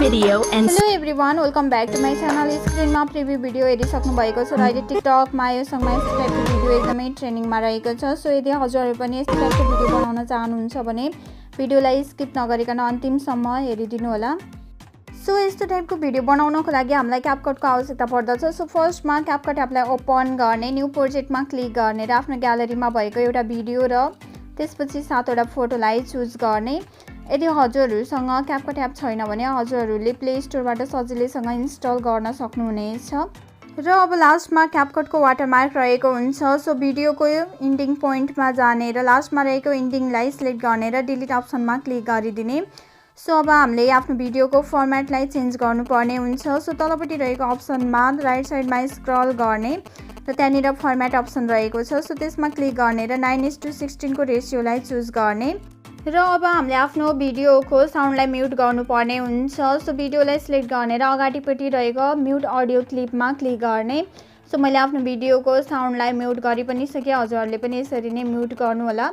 video and Hello everyone, welcome back to my channel. स्क्रिनमा preview video हेरिसक्नु भएको छ र अहिले टिकटकमा यो सँगै यस्तो टाइपको भिडियो एकदमै ट्रेन्डिङमा रहेको छ। सो यदि हजुरहरू पनि यस्तो टाइपको भिडियो बनाउन चाहनुहुन्छ भने भिडियोलाई स्किप नगरिकन अन्तिमसम्म हेरिदिनु होला। सो यस्तो टाइपको भिडियो बनाउनको लागि हामीलाई क्यापकटको आवश्यकता पर्दछ। सो फर्स्टमा क्यापकट एपलाई ओपन गर्ने, न्यू प्रोजेक्टमा क्लिक गर्ने र आफ्नो ग्यालरीमा भएको एउटा भिडियो र त्यसपछि 7वटा फोटोलाई चुज गर्ने। यदि हजुरहरूसँग क्यापकट एप छैन भने हजुरहरूले प्ले स्टोरबाट सजिलैसँग इन्स्टल गर्न सक्नुहुनेछ। र अब लास्टमा क्यापकटको वाटरमार्क रहेको हुन्छ। सो भिडियोको इन्डिङ पोइन्टमा जाने र लास्टमा रहेको इन्डिङलाई सिलेक्ट गर्ने र डिलिट अप्सनमा क्लिक गरिदिने। सो अब हामीले आफ्नो भिडियोको फर्मेटलाई चेन्ज गर्नुपर्ने हुन्छ। सो तलपट्टि रहेको अप्सनमा राइट साइडमा स्क्रल गर्ने र त्यहाँनिर फर्मेट अप्सन रहेको छ। सो त्यसमा क्लिक गर्ने र 9:16 को रेसियोलाई चुज गर्ने र अब हामीले आफ्नो भिडियोको साउन्डलाई म्युट गर्नुपर्ने हुन्छ। सो भिडियोलाई सिलेक्ट गर्ने र अगाडिपट्टि रहेको म्युट अडियो क्लिपमा क्लिक गर्ने। सो मैले आफ्नो भिडियोको साउन्डलाई म्युट गरि पनि सकेँ, हजुरहरूले पनि यसरी नै म्युट गर्नु होला।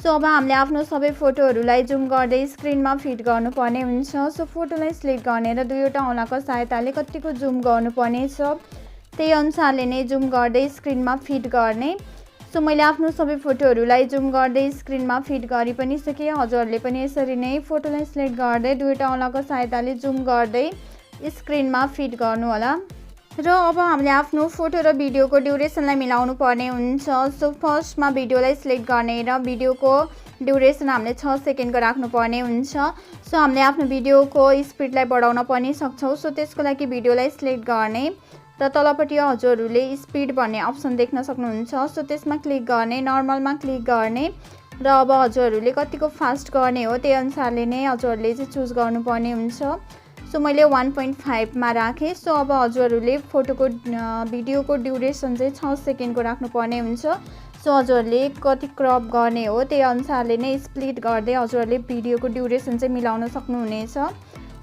सो अब हामीले आफ्नो सबै फोटोहरूलाई जुम गर्दै स्क्रिनमा फिट गर्नुपर्ने हुन्छ। सो फोटोलाई सिलेक्ट गर्ने र दुईवटा औँलाको सहायताले कतिको जुम गर्नुपर्ने छ त्यही अनुसारले नै जुम गर्दै स्क्रिनमा फिट गर्ने। सो मैले आफ्नो सबै फोटोहरूलाई जुम गर्दै स्क्रिनमा फिट गरि पनि सकेँ, हजुरहरूले पनि यसरी नै फोटोलाई सिलेक्ट गर्दै दुईवटा औँलाको सहायताले जुम गर्दै स्क्रिनमा फिट गर्नु होला। र अब हामीले आफ्नो फोटो र भिडियोको ड्युरेसनलाई मिलाउनु पर्ने हुन्छ। सो फर्स्टमा भिडियोलाई सिलेक्ट गर्ने र भिडियोको ड्युरेसन हामीले 6 सेकेन्डको राख्नुपर्ने हुन्छ। सो हामीले आफ्नो भिडियोको स्पिडलाई बढाउन पनि सक्छौँ। सो त्यसको लागि भिडियोलाई सिलेक्ट गर्ने र तलपट्टि हजुरहरूले स्पिड भन्ने अप्सन देख्न सक्नुहुन्छ। सो त्यसमा क्लिक गर्ने, नर्मलमा क्लिक गर्ने र अब हजुरहरूले कतिको फास्ट गर्ने हो त्यही अनुसारले नै हजुरहरूले चाहिँ चुज गर्नुपर्ने हुन्छ। सो मैले 1.5 मा राखेँ। सो अब हजुरहरूले भिडियोको ड्युरेसन चाहिँ 6 सेकेन्डको राख्नुपर्ने हुन्छ। सो हजुरहरूले कति क्रप गर्ने हो त्यही अनुसारले नै स्प्लिट गर्दै हजुरहरूले भिडियोको ड्युरेसन चाहिँ मिलाउन सक्नुहुनेछ।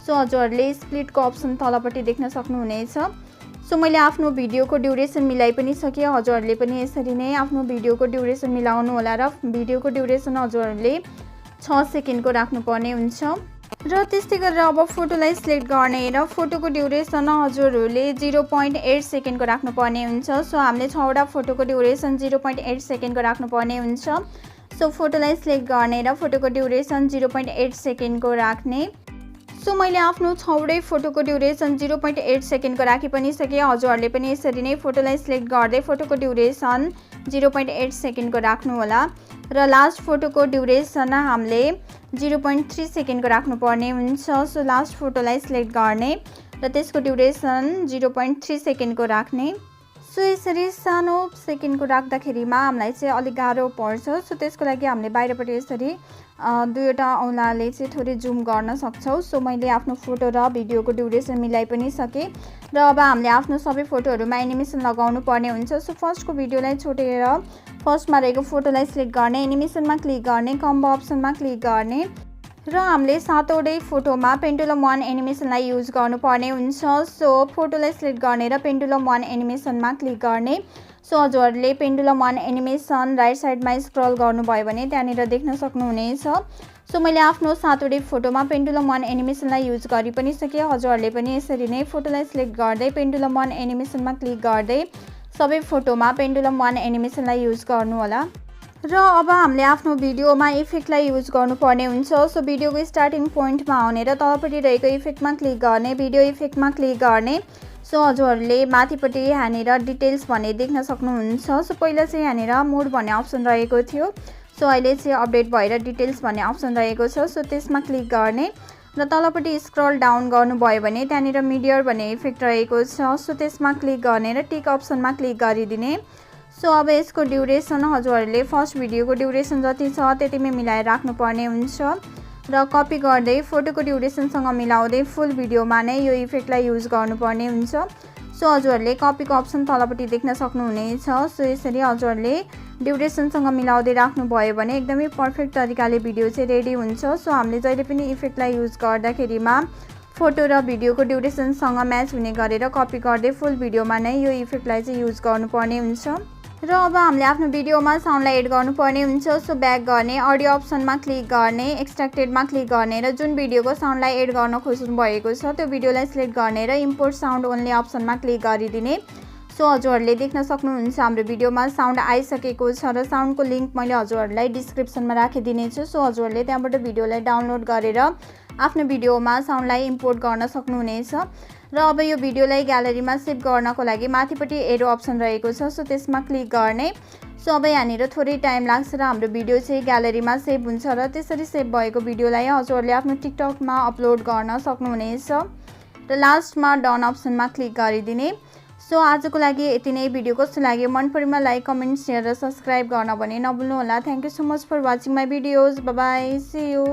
सो हजुरहरूले स्प्लिटको अप्सन तलपट्टि देख्न सक्नुहुनेछ। सो मैले आफ्नो भिडियोको ड्युरेसन मिलाइ पनि सकेँ, हजुरहरूले पनि यसरी नै आफ्नो भिडियोको ड्युरेसन मिलाउनु होला र भिडियोको ड्युरेसन हजुरहरूले 6 सेकेन्डको राख्नुपर्ने हुन्छ। र त्यस्तै गरेर अब फोटोलाई सिलेक्ट गर्ने र फोटोको ड्युरेसन हजुरहरूले 0.8 सेकेन्डको राख्नुपर्ने हुन्छ। सो हामीले 6वटा फोटोको ड्युरेसन 0.8 सेकेन्डको राख्नुपर्ने हुन्छ। सो फोटोलाई सिलेक्ट गर्ने र फोटोको ड्युरेसन 0.8 सेकेन्डको राख्ने। सो मैले आफ्नो 6वटै फोटोको ड्युरेसन 0.8 सेकेन्डको राखि पनि सकेँ, हजुरहरूले पनि यसरी नै फोटोलाई सिलेक्ट गर्दै फोटोको ड्युरेसन 0.8 सेकेन्डको राख्नु होला। र लास्ट फोटोको ड्युरेसन हामीले 0.3 सेकेन्डको राख्नुपर्ने हुन्छ। सो लास्ट फोटोलाई सिलेक्ट गर्ने र त्यसको ड्युरेसन 0.3 सेकेन्डको राख्ने। सो यसरी सानो सेकेन्डको राख्दाखेरिमा हामीलाई चाहिँ अलिक गाह्रो पर्छ। सो त्यसको लागि हामीले बाहिरपट्टि यसरी दुईवटा औँलाले चाहिँ थोरै जुम गर्न सक्छौँ। सो मैले आफ्नो फोटो र भिडियोको ड्युरेसन मिलाइ पनि सकेँ र अब हामीले आफ्नो सबै फोटोहरूमा एनिमेसन लगाउनु पर्ने हुन्छ। सो फर्स्टको भिडियोलाई छोडेर फर्स्टमा रहेको फोटोलाई सिलेक्ट गर्ने, एनिमेसनमा क्लिक गर्ने, कम्बो अप्सनमा क्लिक गर्ने र हामीले 7वटै फोटोमा पेन्डुलम 1 एनिमेसनलाई युज गर्नुपर्ने हुन्छ। सो फोटोलाई सिलेक्ट गर्ने र पेन्डुलम 1 एनिमेसनमा क्लिक गर्ने। सो हजुरहरूले पेन्डुलम 1 एनिमेसन राइट साइडमा स्क्रल गर्नुभयो भने त्यहाँनिर देख्न सक्नुहुनेछ। सो मैले आफ्नो 7वटै फोटोमा पेन्डुलम 1 एनिमेसनलाई युज गरि पनि सकेँ, हजुरहरूले पनि यसरी नै फोटोलाई सिलेक्ट गर्दै पेन्डुलम 1 एनिमेसनमा क्लिक गर्दै सबै फोटोमा पेन्डुलम 1 एनिमेसनलाई युज गर्नु होला। र अब हामीले आफ्नो भिडियोमा इफेक्टलाई युज गर्नुपर्ने हुन्छ। सो भिडियोको स्टार्टिङ पोइन्टमा आउने र तलपट्टि रहेको इफेक्टमा क्लिक गर्ने, भिडियो इफेक्टमा क्लिक गर्ने। सो हजुरहरूले माथिपट्टि यहाँनिर डिटेल्स भन्ने देख्न सक्नुहुन्छ। सो पहिला चाहिँ यहाँनिर मोड भन्ने अप्सन रहेको थियो, सो अहिले चाहिँ अपडेट भएर डिटेल्स भन्ने अप्सन रहेको छ। सो त्यसमा क्लिक गर्ने र तलपट्टि स्क्रल डाउन गर्नुभयो भने त्यहाँनिर मिडियर भन्ने इफेक्ट रहेको छ। सो त्यसमा क्लिक गर्ने र टिक अप्सनमा क्लिक गरिदिने। सो अब यसको ड्युरेसन हजुरहरूले फर्स्ट भिडियोको ड्युरेसन जति छ त्यतिमै मिलाएर राख्नुपर्ने हुन्छ र कपी गर्दै फोटोको ड्युरेसनसँग मिलाउँदै फुल भिडियोमा नै यो इफेक्टलाई युज गर्नुपर्ने हुन्छ। सो हजुरहरूले कपीको अप्सन तलपट्टि देख्न सक्नुहुनेछ। सो यसरी हजुरहरूले ड्युरेसनसँग मिलाउँदै राख्नुभयो भने एकदमै पर्फेक्ट तरिकाले भिडियो चाहिँ रेडी हुन्छ। सो हामीले जहिले पनि इफेक्टलाई युज गर्दाखेरिमा फोटो र भिडियोको ड्युरेसनसँग म्याच हुने गरेर कपी गर्दै फुल भिडियोमा नै यो इफेक्टलाई चाहिँ युज गर्नुपर्ने हुन्छ। र अब हामीले आफ्नो भिडियोमा साउन्डलाई एड गर्नुपर्ने हुन्छ। सो ब्याक गर्ने, अडियो अप्सनमा क्लिक गर्ने, एक्सट्र्याक्टेडमा क्लिक गर्ने र जुन भिडियोको साउन्डलाई एड गर्न खोज्नु भएको छ त्यो भिडियोलाई सिलेक्ट गर्ने र इम्पोर्ट साउन्ड ओन्ली अप्सनमा क्लिक गरिदिने। सो हजुरहरूले देख्न सक्नुहुन्छ हाम्रो भिडियोमा साउन्ड आइसकेको छ र साउन्डको लिङ्क मैले हजुरहरूलाई डिस्क्रिप्सनमा राखिदिनेछु। सो हजुरहरूले त्यहाँबाट भिडियोलाई डाउनलोड गरेर आफ्नो भिडियोमा साउन्डलाई इम्पोर्ट गर्न सक्नुहुनेछ। र अब यो भिडियोलाई ग्यालरीमा सेभ गर्नको लागि माथिपट्टि एरो अप्सन रहेको छ। सो त्यसमा क्लिक गर्ने। सो अब यहाँनिर थोरै टाइम लाग्छ र हाम्रो भिडियो चाहिँ ग्यालरीमा सेभ हुन्छ र त्यसरी सेभ भएको भिडियोलाई हजुरहरूले आफ्नो टिकटकमा अपलोड गर्न सक्नुहुनेछ र लास्टमा डन अप्सनमा क्लिक गरिदिने। सो आजको लागि यति नै। भिडियो कस्तो लाग्यो मन परेमा लाइक, कमेन्ट, सेयर र सब्सक्राइब गर्न भने नभुल्नुहोला। Thank you so much for watching my videos. Bye bye, see you.